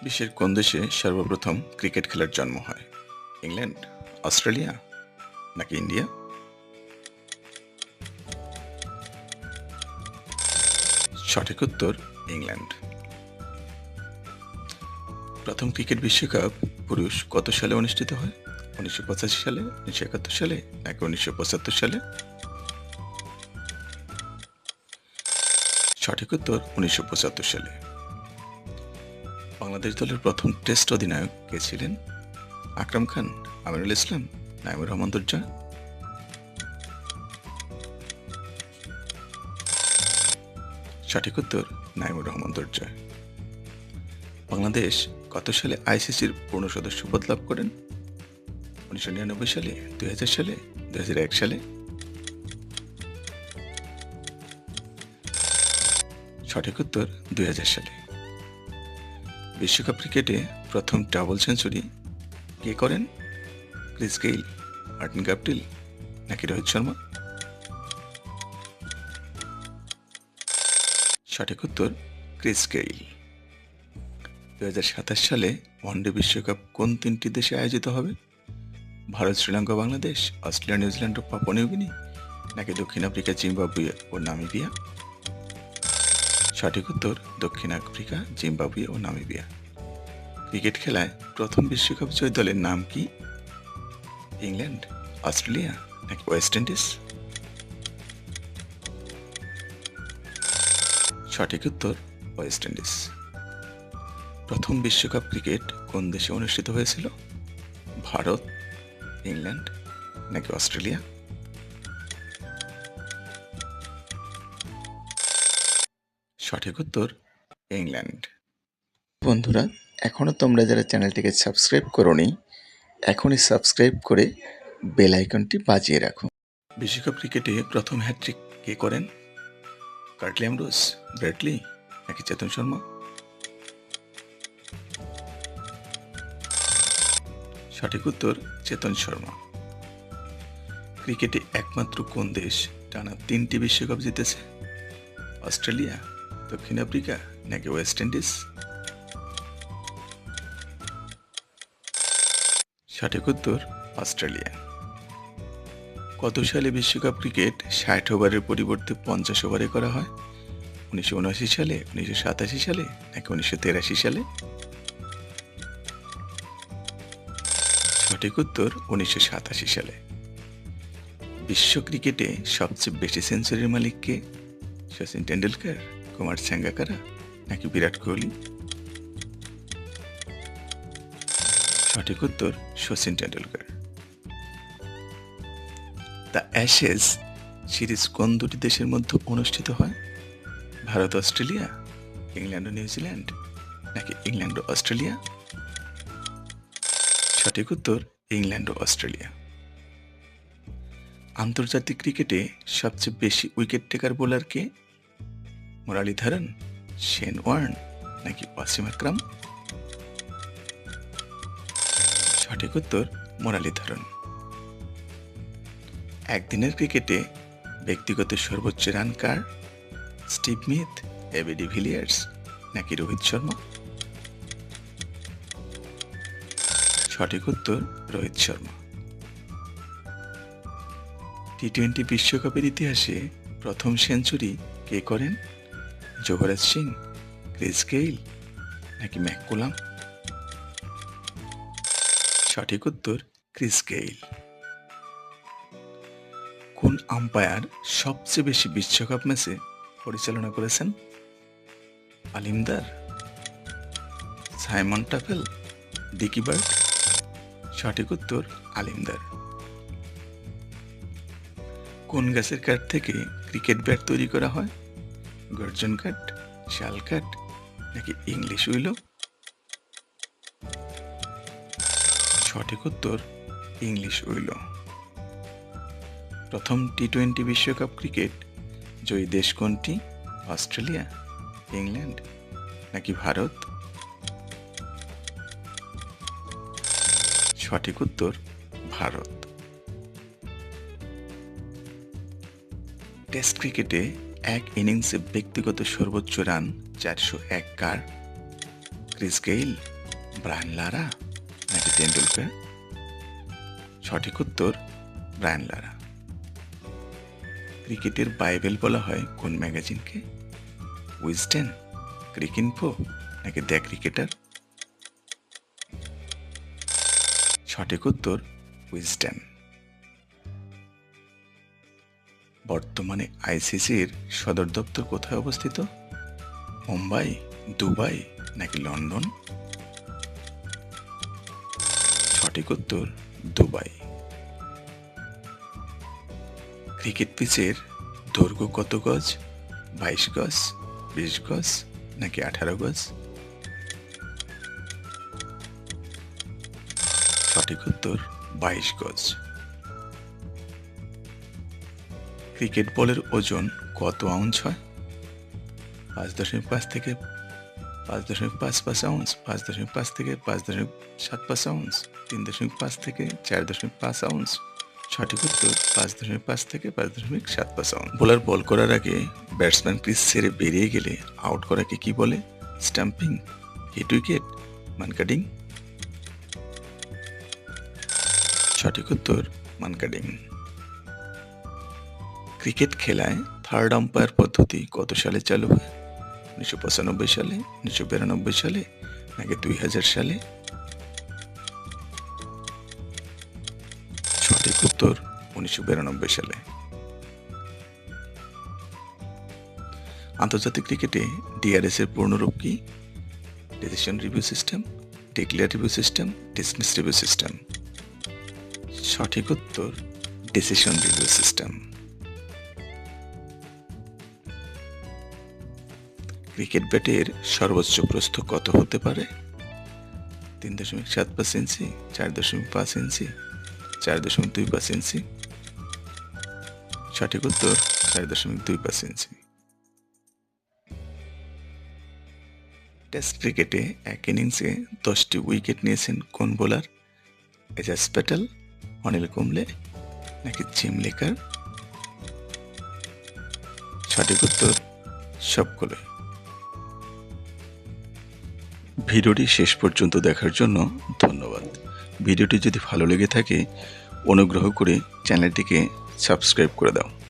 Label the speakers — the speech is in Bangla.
Speaker 1: বিশ্বের কোন দেশে সর্বপ্রথম ক্রিকেট খেলার জন্ম হয়? ইংল্যান্ড, অস্ট্রেলিয়া নাকি ইন্ডিয়া? সঠিক উত্তর ইংল্যান্ড। প্রথম ক্রিকেট বিশ্বকাপ পুরুষ কত সালে অনুষ্ঠিত হয়? 1985 সালে, 1971 সালে নাকি 1975 সালে? সঠিক উত্তর 1975 সালে। বাংলাদেশ দলের প্রথম টেস্ট অধিনায়ক কে ছিলেন? আকরাম খান, আমিনুল ইসলাম, নাইমুর রহমান দুর্জয়? সঠিক উত্তর নাইমুর রহমান দুর্জয়। বাংলাদেশ কত সালে আইসিসির পূর্ণ সদস্য পদ লাভ করেন? 1999 সালে, 2000 সালে, 2001 সালে? সঠিক উত্তর 2000 সালে। বিশ্বকাপ ক্রিকেটে প্রথম ডাবল সেঞ্চুরি কে করেন? ক্রিস গেইল, মার্টিন গাপটিল নাকি রোহিত শর্মা? সঠিক উত্তর ক্রিস গেইল। 2027 সালে ওয়ানডে বিশ্বকাপ কোন তিনটি দেশে আয়োজিত হবে? ভারত, শ্রীলঙ্কা, বাংলাদেশ, অস্ট্রেলিয়া, নিউজিল্যান্ড ও পাপুয়া নিউগিনি নাকি দক্ষিণ আফ্রিকা, জিম্বাবুয়ে ও নামিবিয়া? সঠিক উত্তর দক্ষিণ আফ্রিকা, জিম্বাবুয়ে ও নামিবিয়া। ক্রিকেট খেলায় প্রথম বিশ্বকাপ জয়ী দলের নাম কি? ইংল্যান্ড, অস্ট্রেলিয়া নাকি ওয়েস্ট ইন্ডিজ? সঠিক উত্তর ওয়েস্ট ইন্ডিজ। প্রথম বিশ্বকাপ ক্রিকেট কোন দেশে অনুষ্ঠিত হয়েছিল? ভারত, ইংল্যান্ড নাকি অস্ট্রেলিয়া? সঠিক উত্তর ইংল্যান্ড। বন্ধুরা, এখনও তোমরা যারা চ্যানেলটিকে সাবস্ক্রাইব করোনি, এখনই সাবস্ক্রাইব করে বেল আইকনটি বাজিয়ে রাখো। বিশ্বকাপ ক্রিকেটে প্রথম হ্যাট্রিক কে করেন? কার্টলি অ্যামব্রোস, ব্রেটলি নাকি চেতন শর্মা? সঠিক উত্তর চেতন শর্মা। ক্রিকেটে একমাত্র কোন দেশ টানা 3টি বিশ্বকাপ জিতেছে? অস্ট্রেলিয়া, দক্ষিণ আফ্রিকা নাকি ওয়েস্ট ইন্ডিজ? সঠিক উত্তর অস্ট্রেলিয়া। কত সালে বিশ্বকাপ ক্রিকেট 60 ওভারের পরিবর্তে 50 ওভারে করা হয়? 1979 সালে, 1987 সালে নাকি 1983 সালে? সঠিক উত্তর 1987 সালে। বিশ্ব ক্রিকেটে সবচেয়ে বেশি সেঞ্চুরির মালিক কে? সচিন টেন্ডুলকার, কুমার সাঙ্গাকারা নাকি বিরাট কোহলি? সঠিক উত্তর Sachin Tendulkar. The Ashes series কোন দুটি দেশের মধ্যে অনুষ্ঠিত হয়? ভারত, অস্ট্রেলিয়া, ইংল্যান্ড ও নিউজিল্যান্ড নাকি ইংল্যান্ড ও অস্ট্রেলিয়া? সঠিক উত্তর ইংল্যান্ড ও অস্ট্রেলিয়া। আন্তর্জাতিক ক্রিকেটে সবচেয়ে বেশি উইকেট টেকার বোলার কে? মুরালীধরন, শেন ওয়ার্ন নাকি ওয়াসিম আকরাম? সঠিক উত্তর মুরালীধরন। একদিনের ক্রিকেটে ব্যক্তিগত সর্বোচ্চ রান কার? স্টিভ স্মিথ, এবি ডিভিলিয়ার্স নাকি রোহিত শর্মা? সঠিক উত্তর রোহিত শর্মা। টি-20 বিশ্বকাপের ইতিহাসে প্রথম সেঞ্চুরি কে করেন? যুবরাজ সিং, ক্রিস গেইল নাকি ম্যাককুলাম? সঠিক উত্তর ক্রিস গেইল। কোন আম্পায়ার সবচেয়ে বেশি বিশ্বকাপ ম্যাচে পরিচালনা করেছেন? Aleem Dar, Simon Taufel, dickey bird? সঠিক উত্তর আলিমদার। কোন গাছের কাঠ থেকে ক্রিকেট ব্যাট তৈরি করা হয়? গর্জন কাঠ, শাল কাঠ নাকি ইংলিশ উইলো? সঠিক উত্তর ইংলিশ উইলো। প্রথম টি-20 বিশ্বকাপ ক্রিকেট জয়ী দেশ কোনটি? অস্ট্রেলিয়া, ইংল্যান্ড নাকি ভারত? সঠিক উত্তর ভারত। টেস্ট ক্রিকেটে এক ইনিংসে ব্যক্তিগত সর্বোচ্চ রান 401 কার? ক্রিস গেইল, ব্রায়ান লারা নাকি টেন্ডুলকার? সঠিক উত্তর ব্রায়ান লারা। ক্রিকেটের বাইবেল বলা হয় কোন ম্যাগাজিনকে? উইজডেন, ক্রিকইনফো নাকি দ্য ক্রিকেটার? সঠিক উত্তর উইজডেন। বর্তমানে আইসিসির সদর দপ্তর কোথায় অবস্থিত? মুম্বাই, দুবাই নাকি লন্ডন? সঠিক উত্তর দুবাই। ক্রিকেট পিচের দৈর্ঘ্য কত গজ? 22 গজ, 20 গজ নাকি 18 গজ? সঠিক উত্তর 22 গজ। ক্রিকেট বলের ওজন কত আউন্স হয়? 5.5 থেকে 5.55 আউন্স, 5.5 থেকে 5.75 আউন্স, 3.5 থেকে 4.5 আউন্স। সঠিক উত্তর 5.5 থেকে 5.75 আউন্স। বোলার বল করার আগে ব্যাটসম্যান ক্রিজ ছেড়ে বেরিয়ে গেলে আউট করাকে কি বলে? Stumping, hit wicket, mankading? সঠিক উত্তর মানকাডিং। ক্রিকেট খেলায় থার্ড আম্পায়ার পদ্ধতি কত সালে চালু হয়? 1995 সালে, 1992 সালে নাকি 2000 সালে? সঠিক উত্তর 1992 সালে। আন্তর্জাতিক ক্রিকেটে ডিআরএস এর পূর্ণরূপ কি? Decision review system, declare review system, dismiss review system? সঠিক উত্তর ডিসিশন রিভিউ সিস্টেম। ক্রিকেট ব্যাটের সর্বোচ্চ প্রস্থ কত হতে পারে? 3.75 ইঞ্চি, 4.5 ইঞ্চি, 4.25 ইঞ্চি? সঠিক উত্তর 4.25 ইঞ্চি। টেস্ট ক্রিকেটে এক ইনিংসে 10টি উইকেট নিয়েছেন কোন বোলার? এজাজ প্যাটেল, অনিল কুম্বলে নাকি জিম লেকার? সঠিক উত্তর সবগুলো। ভিডিওটি শেষ পর্যন্ত দেখার জন্য ধন্যবাদ। ভিডিওটি যদি ভালো লেগে থাকে অনুগ্রহ করে চ্যানেলটিকে সাবস্ক্রাইব করে দাও।